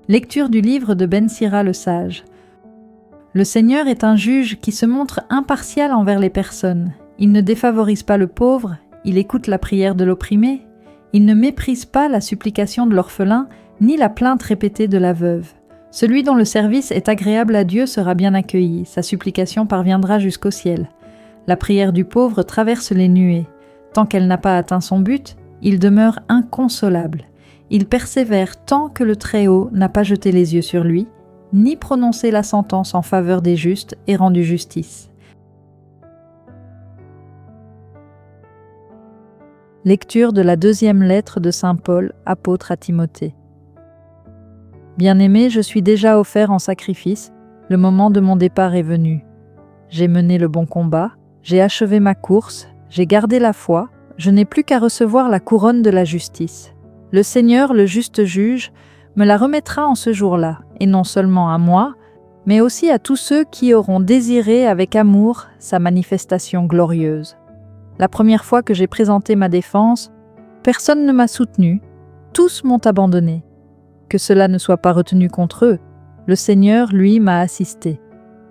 Lecture du livre de Ben Sira le sage. Le Seigneur est un juge qui se montre impartial envers les personnes. Il ne défavorise pas le pauvre, il écoute la prière de l'opprimé, il ne méprise pas la supplication de l'orphelin, ni la plainte répétée de la veuve. Celui dont le service est agréable à Dieu sera bien accueilli, sa supplication parviendra jusqu'au ciel. La prière du pauvre traverse les nuées. Tant qu'elle n'a pas atteint son but, il demeure inconsolable. Il persévère tant que le Très-Haut n'a pas jeté les yeux sur lui, ni prononcé la sentence en faveur des justes et rendu justice. Lecture de la deuxième lettre de saint Paul, apôtre à Timothée. Bien-aimé, je suis déjà offert en sacrifice, le moment de mon départ est venu. J'ai mené le bon combat, j'ai achevé ma course, j'ai gardé la foi, je n'ai plus qu'à recevoir la couronne de la justice. Le Seigneur, le juste juge, me la remettra en ce jour-là, et non seulement à moi, mais aussi à tous ceux qui auront désiré avec amour sa manifestation glorieuse. La première fois que j'ai présenté ma défense, personne ne m'a soutenu, tous m'ont abandonné. Que cela ne soit pas retenu contre eux, le Seigneur, lui, m'a assisté.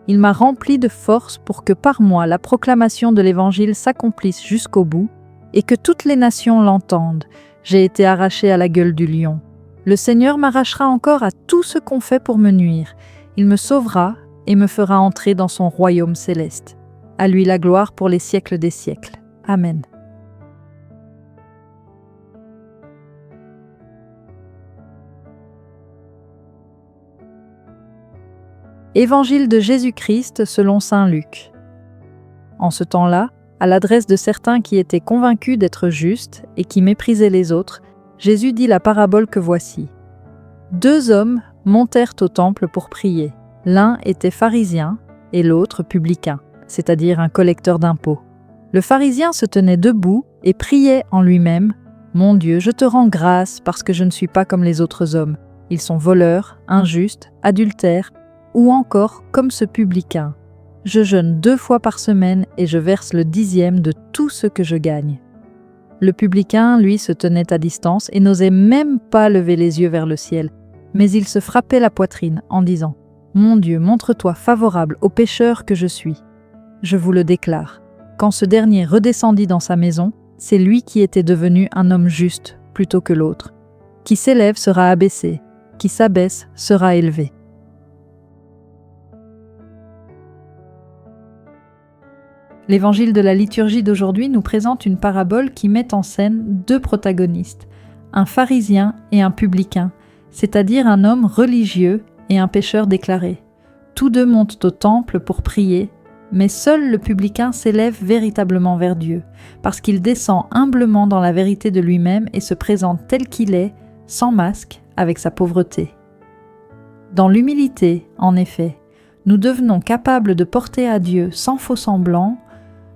Il m'a rempli de force pour que par moi la proclamation de l'Évangile s'accomplisse jusqu'au bout et que toutes les nations l'entendent. J'ai été arraché à la gueule du lion. Le Seigneur m'arrachera encore à tout ce qu'on fait pour me nuire. Il me sauvera et me fera entrer dans son royaume céleste. À lui la gloire pour les siècles des siècles. Amen. Évangile de Jésus-Christ selon saint Luc. En ce temps-là, à l'adresse de certains qui étaient convaincus d'être justes et qui méprisaient les autres, Jésus dit la parabole que voici. 2 hommes montèrent au temple pour prier. L'un était pharisien et l'autre publicain, c'est-à-dire un collecteur d'impôts. Le pharisien se tenait debout et priait en lui-même « Mon Dieu, je te rends grâce parce que je ne suis pas comme les autres hommes. Ils sont voleurs, injustes, adultères, ou encore comme ce publicain. Je jeûne 2 fois par semaine et je verse le 10e de tout ce que je gagne. » Le publicain, lui, se tenait à distance et n'osait même pas lever les yeux vers le ciel, mais il se frappait la poitrine en disant « Mon Dieu, montre-toi favorable au pécheur que je suis. » Je vous le déclare, quand ce dernier redescendit dans sa maison, c'est lui qui était devenu un homme juste plutôt que l'autre. Qui s'élève sera abaissé, qui s'abaisse sera élevé. L'évangile de la liturgie d'aujourd'hui nous présente une parabole qui met en scène 2 protagonistes, un pharisien et un publicain, c'est-à-dire un homme religieux et un pécheur déclaré. Tous 2 montent au temple pour prier, mais seul le publicain s'élève véritablement vers Dieu, parce qu'il descend humblement dans la vérité de lui-même et se présente tel qu'il est, sans masque, avec sa pauvreté. Dans l'humilité, en effet, nous devenons capables de porter à Dieu sans faux semblant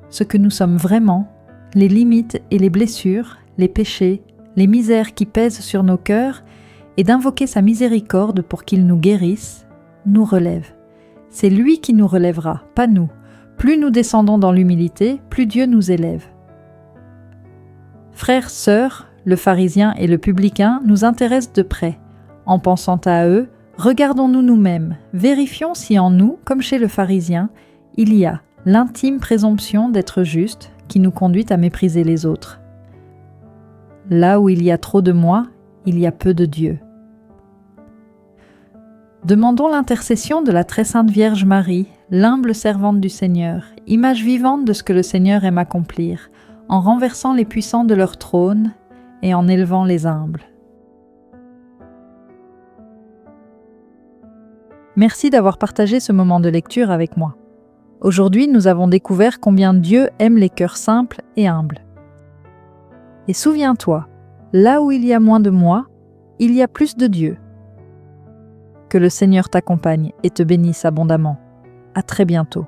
ce que nous sommes vraiment, les limites et les blessures, les péchés, les misères qui pèsent sur nos cœurs, et d'invoquer sa miséricorde pour qu'il nous guérisse, nous relève. C'est lui qui nous relèvera, pas nous. Plus nous descendons dans l'humilité, plus Dieu nous élève. Frères, sœurs, le pharisien et le publicain nous intéressent de près. En pensant à eux, regardons-nous nous-mêmes, vérifions si en nous, comme chez le pharisien, il y a l'intime présomption d'être juste qui nous conduit à mépriser les autres. Là où il y a trop de moi, il y a peu de Dieu. Demandons l'intercession de la très sainte Vierge Marie, l'humble servante du Seigneur, image vivante de ce que le Seigneur aime accomplir, en renversant les puissants de leur trône et en élevant les humbles. Merci d'avoir partagé ce moment de lecture avec moi. Aujourd'hui, nous avons découvert combien Dieu aime les cœurs simples et humbles. Et souviens-toi, là où il y a moins de moi, il y a plus de Dieu. Que le Seigneur t'accompagne et te bénisse abondamment. À très bientôt.